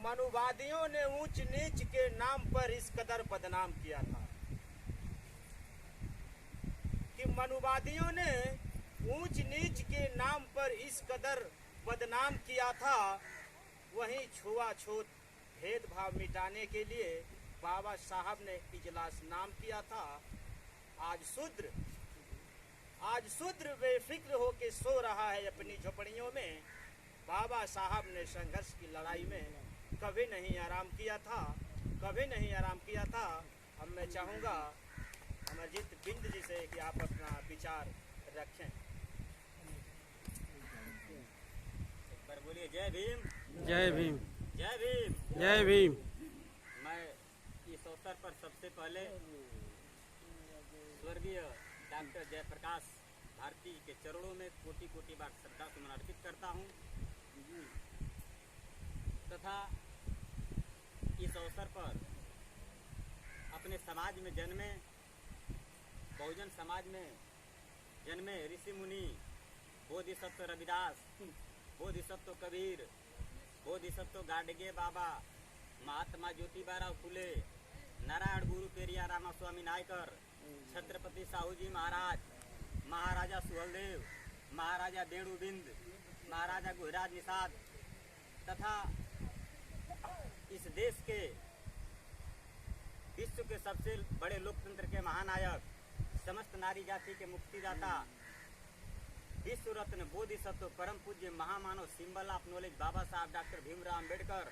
मनुवादियों ने ऊंच नीच के नाम पर इस कदर बदनाम किया था कि मनुवादियों ने ऊंच नीच के नाम पर इस कदर बदनाम किया था। वहीं छुआछूत भेदभाव मिटाने के लिए बाबा साहब ने इजलास नाम किया था। आज शूद्र बेफिक्र होके सो रहा है अपनी झोपड़ियों में। बाबा साहब ने संघर्ष की लड़ाई में कभी नहीं आराम किया था, कभी नहीं आराम किया था। अब मैं चाहूँगा अमरजीत बिंद जी से कि आप अपना विचार रखें। एक बार बोलिए जय भीम, जय भीम, जय भीम, जय भीम। मैं इस अवसर पर सबसे पहले स्वर्गीय डॉक्टर जयप्रकाश भारती के चरणों में कोटि कोटि बार श्रद्धा सुमन अर्पित करता हूँ तथा इस अवसर पर अपने समाज में जन्मे, बहुजन समाज में जन्मे ऋषि मुनि, बोधिसत्व रविदास, बोधिसत्व कबीर, बोधिसत्व गाडगे बाबा, महात्मा ज्योतिबा फुले, नारायण गुरु पेरिया रामा स्वामी नायकर, छत्रपति साहू जी महाराज, महाराजा सुहलदेव, महाराजा वेणुबिंद, महाराजा गुहराज निषाद तथा इस देश के विश्व के सबसे बड़े लोकतंत्र के महानायक, समस्त नारी जाति के मुक्तिदाता, विश्व रत्न बोधिसत्व परम पूज्य महामानव सिंबल ऑफ नॉलेज बाबा साहब डॉक्टर भीमराव अम्बेडकर,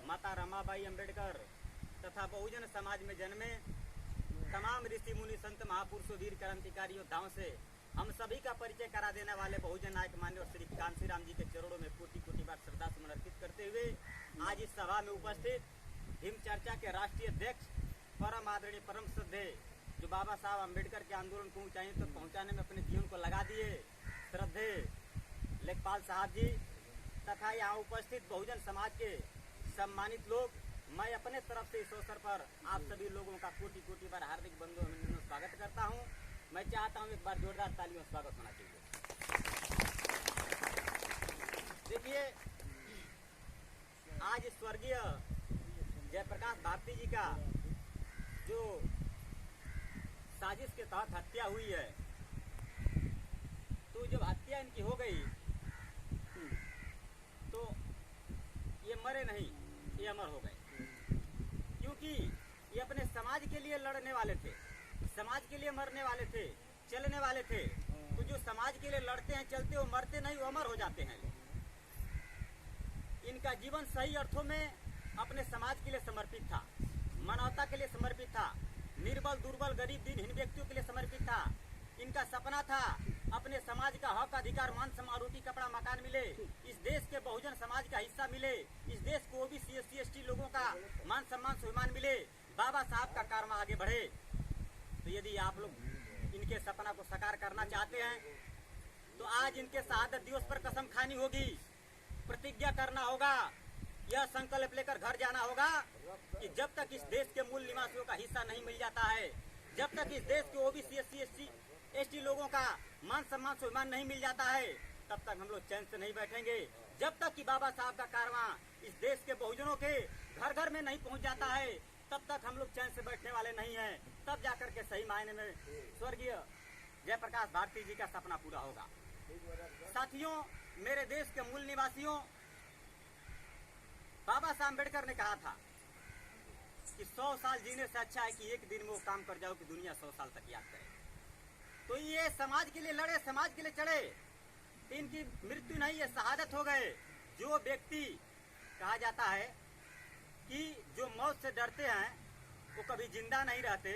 माता रमाबाई अम्बेडकर तथा बहुजन समाज में जन्मे तमाम ऋषि मुनि संत महापुरुषों वीर क्रांतिकारी योद्धाओं से हम सभी का परिचय करा देने वाले बहुजन नायक मान्य श्री कांसी राम जी के चरणों में कोटि कोटि बार श्रद्धा सुमन अर्पित करते हुए आज इस सभा में उपस्थित भीम चर्चा के राष्ट्रीय अध्यक्ष परम आदरणीय परम श्रद्धेय जो बाबा साहब अम्बेडकर के आंदोलन को ऊंचाइयों तक पहुंचाने में अपने जीवन को लगा दिए श्रद्धेय लेखपाल साहब जी तथा यहाँ उपस्थित बहुजन समाज के सम्मानित लोग, मैं अपने तरफ से इस अवसर पर आप सभी लोगों का कोटि कोटि बार हार्दिक बंधु अभिनंदन स्वागत करता हूं। मैं चाहता हूं एक बार जोरदार तालियों से स्वागत होना चाहिए। देखिए, आज स्वर्गीय जयप्रकाश भारती जी का जो साजिश के तहत हत्या हुई है, तो जब हत्या इनकी हो गई तो ये मरे नहीं, ये अमर हो गए, क्योंकि ये अपने समाज के लिए लड़ने वाले थे, समाज के लिए मरने वाले थे, चलने वाले थे। तो जो समाज के लिए लड़ते हैं, चलते हो, मरते नहीं, वो अमर हो जाते हैं। इनका जीवन सही अर्थों में अपने समाज के लिए समर्पित था, मानवता के लिए समर्पित था, निर्बल दुर्बल गरीब दीनहीन व्यक्तियों के लिए समर्पित था। इनका सपना था अपने समाज का हक अधिकार मान सम्मान रोटी कपड़ा मकान मिले, इस देश के बहुजन समाज का हिस्सा मिले, इस देश को ओबीसी एससी एसटी लोगों का मान सम्मान स्वाभिमान मिले, बाबा साहब का कारवा आगे बढ़े। तो यदि आप लोग इनके सपना को साकार करना चाहते हैं तो आज इनके शहादत दिवस पर कसम खानी होगी, प्रतिज्ञा करना होगा, यह संकल्प लेकर घर जाना होगा कि जब तक इस देश के मूल निवासियों का हिस्सा नहीं मिल जाता है, जब तक इस देश के ओबीसी एससी एसटी लोगों का मान सम्मान स्वाभिमान नहीं मिल जाता है, तब तक हम लोग चैन से नहीं बैठेंगे। जब तक कि बाबा साहब का कारवां इस देश के बहुजनों के घर घर में नहीं पहुंच जाता है, तब तक हम लोग चैन से बैठने वाले नहीं हैं। तब जाकर के सही मायने में स्वर्गीय जयप्रकाश भारती जी का सपना पूरा होगा। साथियों, मेरे देश के मूल निवासियों, बाबा साहब अम्बेडकर ने कहा था कि 100 साल जीने से अच्छा है कि एक दिन में वो काम कर जाओ कि दुनिया 100 साल तक याद करे। तो ये समाज के लिए लड़े, समाज के लिए चढ़े, तो इनकी मृत्यु नहीं, ये शहादत हो गए। जो व्यक्ति कहा जाता है कि जो मौत से डरते हैं वो कभी जिंदा नहीं रहते,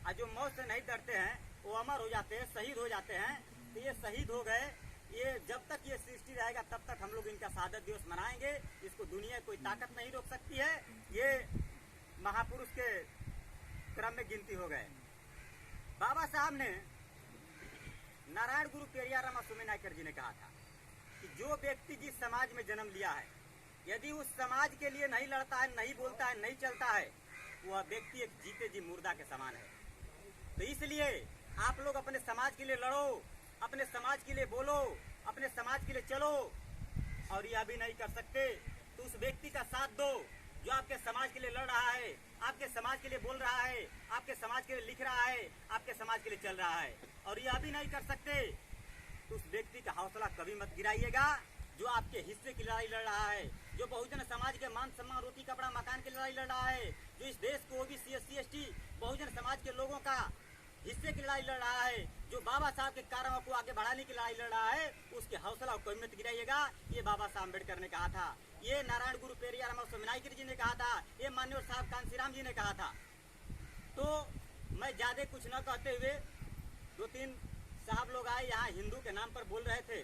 और जो मौत से नहीं डरते हैं वो अमर हो जाते हैं, शहीद हो जाते हैं। तो ये शहीद हो गए। ये जब तक ये सृष्टि रहेगा तब तक हम लोग इनका शहादत दिवस मनाएंगे। इसको दुनिया कोई ताकत नहीं रोक सकती है। ये महापुरुष के क्रम में गिनती हो गए। बाबा साहब ने नारायण गुरु पेरिया रामा स्वामी नायकर जी ने कहा था कि जो व्यक्ति जिस समाज में जन्म लिया है, यदि उस समाज के लिए नहीं लड़ता है, नहीं बोलता है, नहीं चलता है, वह व्यक्ति एक जीते जी मुर्दा के समान है। तो इसलिए आप लोग अपने समाज के लिए लड़ो, अपने समाज के लिए बोलो, अपने समाज के लिए चलो। और यह भी नहीं कर सकते तो उस व्यक्ति का साथ दो जो आपके समाज के लिए लड़ रहा है, आपके समाज के लिए बोल रहा है, आपके समाज के लिए लिख रहा है, आपके समाज के लिए चल रहा है। और यह भी नहीं कर सकते तो उस व्यक्ति का हौसला कभी मत गिराइएगा जो आपके हिस्से की लड़ाई लड़ रहा है, जो बहुजन समाज के मान सम्मान रोटी कपड़ा मकान की लड़ाई लड़ रहा है, जो इस देश को OBC SC ST Bahujan Samaj के लोगों का हिस्से की लड़ाई लड़ रहा है, जो बाबा साहब के कार्यों को आगे बढ़ाने की लड़ाई लड़ रहा है, उसके हौसला को कभी मत गिराइएगा। ये बाबा साहब अम्बेडकर ने कहा था, ये नारायण गुरु पेरियार स्वामीनाथन जी ने कहा था, ये माननीय साहब कांसीराम जी ने कहा था। तो मैं ज्यादा कुछ न कहते हुए, दो तीन साहब लोग आए यहाँ हिंदू के नाम पर बोल रहे थे।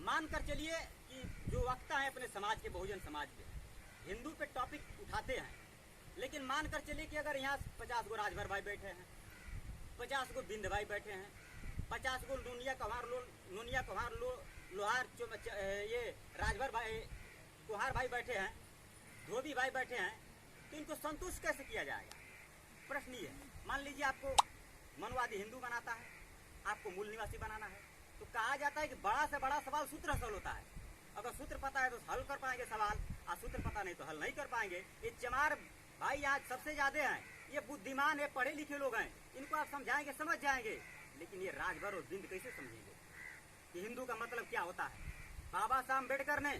मानकर चलिए कि जो वक्ता है अपने समाज के, बहुजन समाज के, हिंदू पे टॉपिक उठाते हैं, लेकिन मानकर चलिए कि अगर यहाँ 50 गो राजभर भाई बैठे हैं, 50 गो बिंद भाई बैठे हैं, 50 गो नुनिया कुहार लोहार ये राजभर भाई कुहार भाई बैठे हैं, धोबी भाई बैठे हैं, तो इनको संतुष्ट कैसे किया जाएगा? प्रश्न ये है। मान लीजिए आपको मनवादी हिंदू बनाता है, आपको मूल निवासी बनाना है, तो कहा जाता है कि बड़ा से बड़ा सवाल सूत्र हल होता है। अगर सूत्र पता है तो हल कर पाएंगे सवाल, और सूत्र पता नहीं तो हल नहीं कर पाएंगे। ये चमार भाई आज सबसे ज्यादा हैं, ये बुद्धिमान है, पढ़े लिखे लोग हैं, इनको आप समझाएंगे समझ जाएंगे, लेकिन ये राजभर और बिंद कैसे समझेंगे कि हिंदू का मतलब क्या होता है? बाबा साहब अम्बेडकर ने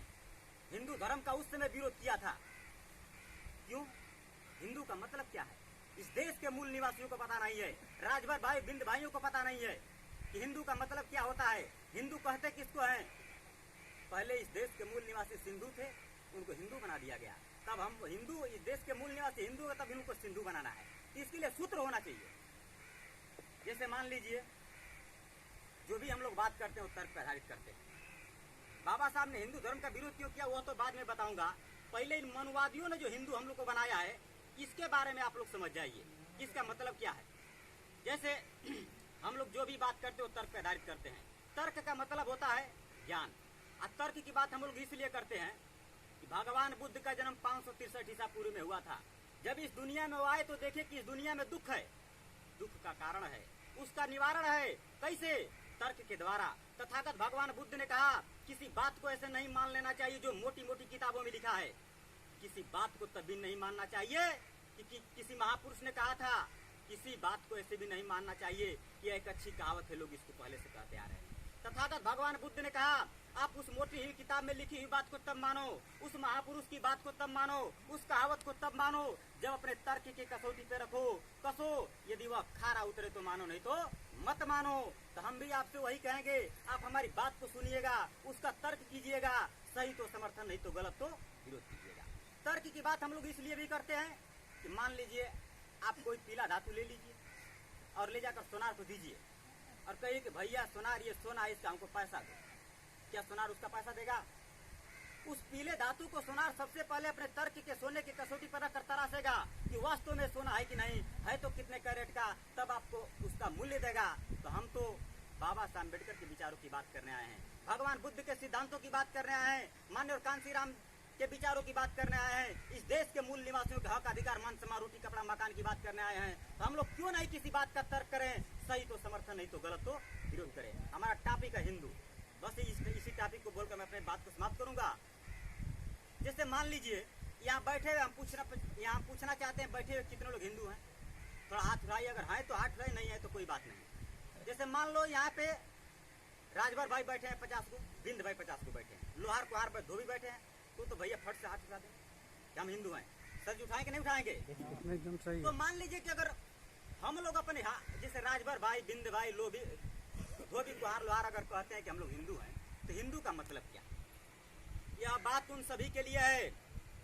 हिंदू धर्म का उस समय विरोध किया था। क्यों? हिंदू का मतलब क्या है इस देश के मूल निवासियों को पता नहीं है, राजभर भाई बिंद भाइयों को पता नहीं है कि हिंदू का मतलब क्या होता है। हिंदू कहते किसको हैं? पहले इस देश के मूल निवासी सिंधु थे, उनको हिंदू बना दिया गया, तब हम हिंदू, इस देश के मूल निवासी हिंदू है, तब इनको सिंधु बनाना है। इसके लिए सूत्र होना चाहिए। जैसे मान लीजिए जो भी हम लोग बात करते हैं वो तर्क पर आधारित करते हैं। बाबा साहब ने हिंदू धर्म का विरोध क्यों किया वह तो बाद में बताऊंगा। पहले इन मनवादियों ने जो हिंदू हम लोग को बनाया है, इसके बारे में आप लोग समझ जाइए, इसका मतलब क्या है। जैसे हम लोग जो भी बात करते हैं वो तर्क पर आधारित करते हैं। तर्क का मतलब होता है ज्ञान। और तर्क की बात हम लोग इसलिए करते हैं कि भगवान बुद्ध का जन्म 563 ईसा पूर्व में हुआ था। जब इस दुनिया में वो आए तो देखे कि इस दुनिया में दुख है, दुख का कारण है, उसका निवारण है। कैसे? तर्क के द्वारा। तथागत भगवान बुद्ध ने कहा किसी बात को ऐसे नहीं मान लेना चाहिए जो मोटी मोटी किताबों में लिखा है। किसी बात को तभी नहीं मानना चाहिए कि किसी महापुरुष ने कहा था, किसी बात को ऐसे भी नहीं मानना चाहिए। यह एक अच्छी कहावत है, लोग इसको पहले से कहते आ रहे हैं। तथागत भगवान बुद्ध ने कहा आप उस मोटी हुई किताब में लिखी हुई बात को तब मानो, उस महापुरुष की बात को तब मानो, उस कहावत को तब मानो जब अपने तर्क की कसौटी पे रखो, कसो। यदि वह खारा उतरे तो मानो, नहीं तो मत मानो। तो हम भी आपसे वही कहेंगे, आप हमारी बात को सुनिएगा, उसका तर्क कीजिएगा, सही तो समर्थन, नहीं तो गलत तो विरोध कीजिएगा। तर्क की बात हम लोग इसलिए भी करते हैं कि मान लीजिए आप कोई पीला धातु ले लीजिए और ले जाकर सोनार को दीजिए और कहिए कि भैया सोनार, ये सोना है, इसका हमको पैसा दो। क्या सोनार उसका पैसा देगा? उस पीले धातु को सोनार सबसे पहले अपने तर्क के सोने की कसौटी पर रखकर तरासेगा कि वास्तव में सोना है कि नहीं है, तो कितने कैरेट का, तब आपको उसका मूल्य देगा। तो हम तो बाबा साहब अम्बेडकर के विचारों की बात करने आए हैं, भगवान बुद्ध के सिद्धांतों की बात करने आए हैं, माननीय कांसीराम के विचारों की बात करने आए हैं, इस देश के मूल निवासियों के हक अधिकार मान सम्मान रोटी कपड़ा मकान की बात करने आए हैं। तो हम लोग क्यों नहीं किसी बात का तर्क करें, सही तो समर्थन, नहीं तो गलत तो विरोध करें। हमारा टॉपिक है हिंदू। बस इसी टॉपिक को बोलकर मैं अपनी बात को समाप्त करूंगा। जैसे मान लीजिए यहाँ बैठे हुए हम पूछना चाहते हैं, बैठे हुए कितने लोग हिंदू हैं? थोड़ा हाथ उठाइए, अगर है तो हाथ उठाइए, नहीं है तो कोई बात नहीं। जैसे मान लो यहाँ पे राजभर भाई बैठे हैं 50 को, बिंद भाई 50 को बैठे हैं, लोहार कुहार पर धोबी बैठे हैं, तो भैया फट से हाथ उठा दें कि हम हिंदू हैं। सर उठाएंगे नहीं उठाएंगे? एकदम सही। तो मान लीजिए कि अगर हम लोग अपने जैसे राजभर भाई बिंद भाई धोबी कुहार लोहार अगर कहते हैं कि हम लोग हिंदू हैं, तो हिंदू का मतलब क्या? यह बात उन सभी के लिए है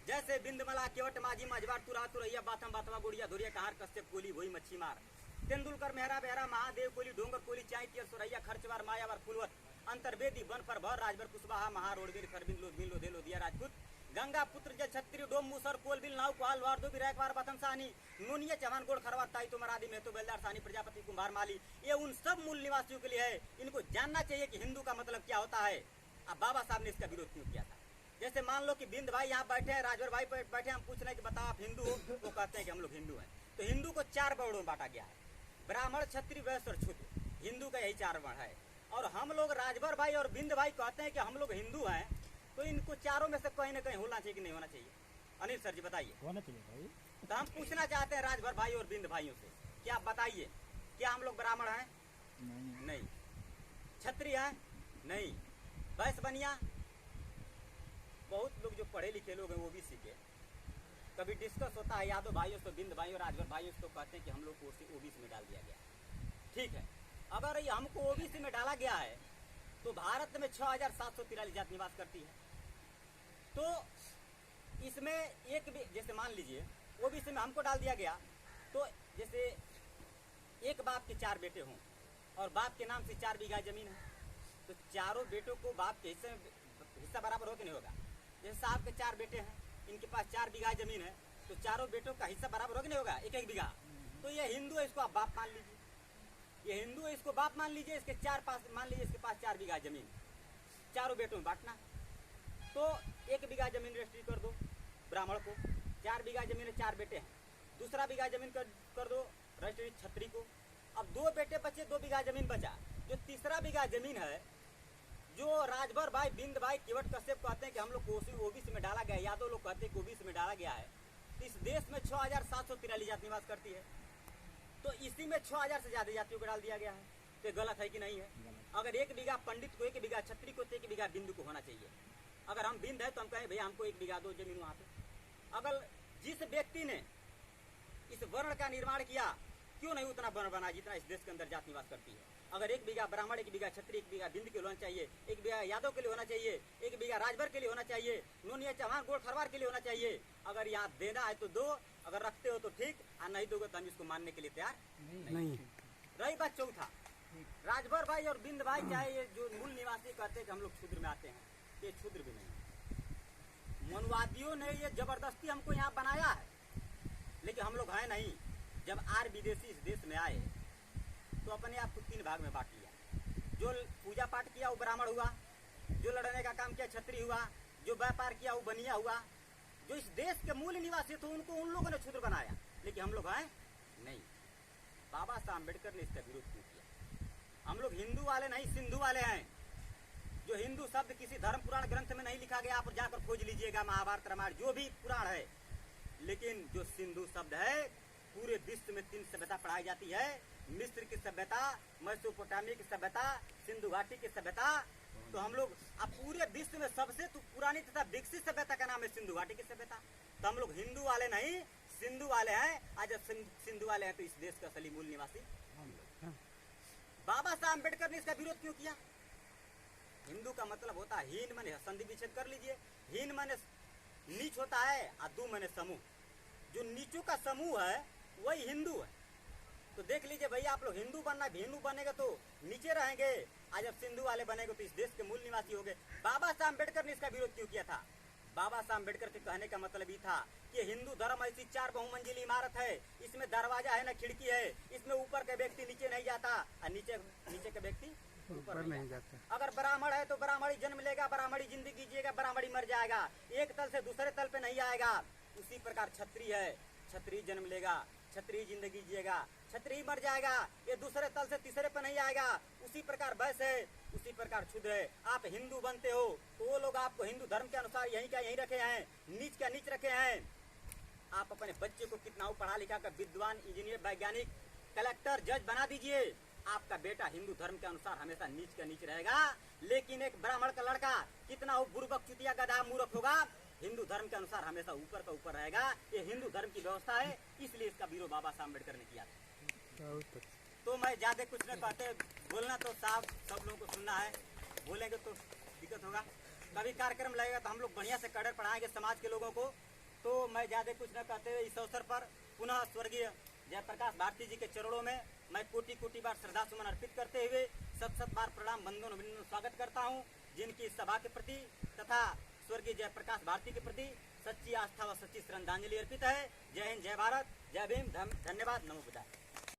जैसे बिंदमला केवट माझी मझवार तुरा तुरैया बाथम बाथवा गुड़िया धुरिया कहार कश्यप कोली वही मच्छी मार तेंदुलकर मेहरा बेहरा महादेव कोली डोंगर कोली चाय तियर सुरैया खर्चवार मायावार फुलवत अंतर्वेदी वन पर भर राजभर कुशवाहा महारोडवीर खरबिंद लोधबिन लोधे लोधिया राजपूत गंगा पुत्र जय छत्री डोम मुसर कोलबिल नाव कुहाल वार दो विरायकवार बतन सानी नूनिया चौहान गोड़ खरवा ताई तो मरादी में तो बेलदार सानी प्रजापति कुंभार माली। ये उन सब मूल निवासियों के लिए है। इनको जानना चाहिए कि हिंदू का मतलब क्या होता है। अब बाबा साहब ने इसका विरोध क्यों किया था? जैसे मान लो कि बिंद भाई यहाँ बैठे हैं, राजभर भाई बैठे, हम पूछ रहे हैं कि बताओ आप हिंदू हो? वो कहते हैं कि हम लोग हिंदू हैं। तो हिंदू को 4 वर्णों में बांटा गया है, ब्राह्मण क्षत्रिय वैश्य और शूद्र। हिंदू का यही 4 वर्ण है। और हम लोग राजभर भाई और बिंद भाई कहते हैं कि हम लोग हिंदू हैं, तो इनको चारों में से कहीं ना कहीं होना चाहिए कि नहीं होना चाहिए? अनिल सर जी बताइए। होना चाहिए भाई। तो हम पूछना चाहते हैं राजभर भाई और बिंद भाइयों से, क्या आप बताइए, क्या हम लोग ब्राह्मण हैं? नहीं। क्षत्रिय हैं? नहीं। वैश्य बनिया? बहुत लोग जो पढ़े लिखे लोग हैं वो भी सीखे। कभी डिस्कस होता है यादव भाइयों से, बिंद भाइयों, राजभर भाइयों से, तो कहते हैं कि हम लोग को ओबीसी में डाल दिया गया। ठीक है, अगर ये हमको ओबीसी में डाला गया है तो भारत में 6743 जाति निवास करती है। तो इसमें एक भी, जैसे मान लीजिए ओबीसी में हमको डाल दिया गया, तो जैसे एक बाप के 4 बेटे हों और बाप के नाम से 4 बीघा जमीन है, तो चारों बेटों को बाप के हिस्सा बराबर हो कि नहीं होगा? जैसे साहब के 4 बेटे हैं, इनके पास 4 बीघा जमीन है, तो चारों बेटों का हिस्सा बराबर हो कि नहीं होगा? 1-1 बीघा। तो ये हिंदू है, इसको आप बाप मान लीजिए। ये हिंदू है, इसको बाप मान लीजिए। इसके 4 पास मान लीजिए, इसके पास 4 बीघा जमीन, चारों बेटों में बांटना। तो 1 बीघा जमीन रजिस्ट्री कर दो ब्राह्मण को, 4 बीघा जमीन है, 4 बेटे हैं। दूसरा बीघा जमीन कर दो रजिस्ट्री छत्री को। अब 2 बेटे बचे, 2 बीघा जमीन बचा। जो तीसरा बीघा जमीन है, जो राजभर भाई, बिंद भाई, केवट कश्यप कहते हैं कि हम लोग ओबीसी में डाला गया, यादव लोग कहते हैं कि ओबीसी में डाला गया है, तो इस देश में 6743 जाति निवास करती है। तो इसी में 6000 से ज्यादा जातियों को डाल दिया गया है। तो गलत है कि नहीं है? अगर 1 बीघा पंडित को, 1 बीघा छत्री को, तो 1 बीघा बिंदु को होना चाहिए। अगर हम बिंद है तो हम कहें भैया हमको 1 बीघा दो जमीन वहां पे। अगर जिस व्यक्ति ने इस वर्ण का निर्माण किया, क्यों नहीं उतना वर्ण बना जितना इस देश के अंदर जाति निवास करती है? अगर 1 बीघा ब्राह्मण, 1 बीघा क्षत्रिय, 1 बीघा बिंद के लिए होना चाहिए, 1 बीघा यादव के लिए होना चाहिए, 1 बीघा राजभर के लिए होना चाहिए, नोनिया चौहान गोड़ खरवार के लिए होना चाहिए। अगर यहाँ देना है तो दो, अगर रखते हो तो ठीक, और नहीं दोगे तो हम इसको मानने के लिए तैयार नहीं। रही बात चौथा, राजभर भाई और बिंद भाई, चाहे ये जो मूल निवासी कहते हैं कि हम लोग क्षुद्र में आते हैं, ये क्षुद्र भी नहीं। मनवादियों ने ये जबरदस्ती हमको यहाँ बनाया है, लेकिन हम लोग हैं नहीं। जब आर विदेशी इस देश में आए तो अपने आप को 3 भाग में बांट लिया। जो पूजा पाठ किया वो ब्राह्मण हुआ, जो लड़ने का काम किया क्षत्रिय हुआ, जो व्यापार किया वो बनिया हुआ। जो इस देश के मूल निवासी थे उनको उन लोगों ने क्षुद्र बनाया, लेकिन हम लोग हैं नहीं। बाबा साहब अम्बेडकर ने इसका विरोध क्यों किया? हम लोग हिंदू वाले नहीं, सिंधु वाले हैं। जो हिंदू शब्द किसी धर्म पुराण ग्रंथ में नहीं लिखा गया, आप जाकर खोज लीजिएगा, महाभारत रामायण जो भी पुराण है। लेकिन जो सिंधु शब्द है, पूरे विश्व में 3 सभ्यता पढ़ाई जाती है। मिस्र की सभ्यता, मेसोपोटामिया की सभ्यता, सिंधु घाटी की सभ्यता। तो हम लोग अब पूरे विश्व में सबसे पुरानी तथा विकसित सभ्यता का नाम है सिंधु घाटी की सभ्यता। तो हम लोग हिंदू वाले नहीं, सिंधु वाले हैं। आज जब सिंधु वाले हैं तो इस देश का असली मूल निवासी बाबा साहब अम्बेडकर ने इसका विरोध क्यों किया? हिंदू का मतलब होता है हीन माने, संधि विच्छेद कर लीजिए, हीन माने नीच होता है, और दू माने समूह। जो नीचों का समूह है वही हिंदू है। तो देख लीजिए भैया, आप लोग हिंदू बनना, हिंदू बनेगा तो नीचे रहेंगे, आज जब सिंधु वाले बनेंगे तो इस देश के मूल निवासी हो गए। बाबा साहब अम्बेडकर ने इसका विरोध क्यों किया था? बाबा साहब अम्बेडकर के कहने का मतलब ये था कि हिंदू धर्म ऐसी 4 बहुमंजिली इमारत है, इसमें दरवाजा है ना खिड़की है, इसमें ऊपर का व्यक्ति नीचे नहीं जाता और नीचे का व्यक्ति ऊपर नहीं जाता। अगर ब्राह्मण है तो ब्राह्मणी जन्म लेगा, ब्राह्मणी जिंदगी जिएगा, ब्राह्मणी मर जाएगा, एक तल से दूसरे तल पे नहीं आएगा। उसी प्रकार क्षत्रिय है, क्षत्रिय जन्म लेगा, क्षत्रिय जिंदगी जिएगा, क्षत्रिय मर जाएगा, ये दूसरे तल से तीसरे पे नहीं आएगा। उसी प्रकार वैश्य है, उसी प्रकार क्षुद्र है। आप हिंदू बनते हो तो वो लोग आपको हिंदू धर्म के अनुसार यहीं का यहीं रखे हैं, नीच का नीच रखे हैं। आप अपने बच्चे को कितना पढ़ा लिखा कर विद्वान, इंजीनियर, वैज्ञानिक, कलेक्टर, जज बना दीजिए, आपका बेटा हिंदू धर्म के अनुसार हमेशा नीच का नीच रहेगा। लेकिन एक ब्राह्मण का लड़का कितना बुर्बक, चुतिया, गधा, मूर्ख होगा, हिंदू धर्म के अनुसार हमेशा ऊपर का ऊपर रहेगा। ये हिंदू धर्म की व्यवस्था है, इसलिए इसका विरोध बाबा साहब अम्बेडकर ने किया था। तो मैं ज्यादा कुछ न कहते, बोलना तो साफ सब लोगों को सुनना है, बोलेंगे तो दिक्कत होगा। कभी कार्यक्रम लगेगा तो हम लोग बढ़िया से कड़र पढ़ाएंगे समाज के लोगों को। तो मैं ज्यादा कुछ न कहते हुए इस अवसर पर पुनः स्वर्गीय जयप्रकाश भारती जी के चरणों में मैं कोटि कोटि बार श्रद्धा सुमन अर्पित करते हुए 7 बार प्रणाम, वंदन, अभिनंदन, स्वागत करता हूँ। जिनकी सभा के प्रति तथा स्वर्गीय जयप्रकाश भारती के प्रति सच्ची आस्था व सच्ची श्रद्धांजलि अर्पित है। जय हिंद, जय भारत, जय भीम, धन्यवाद, नमो बुद्धाय।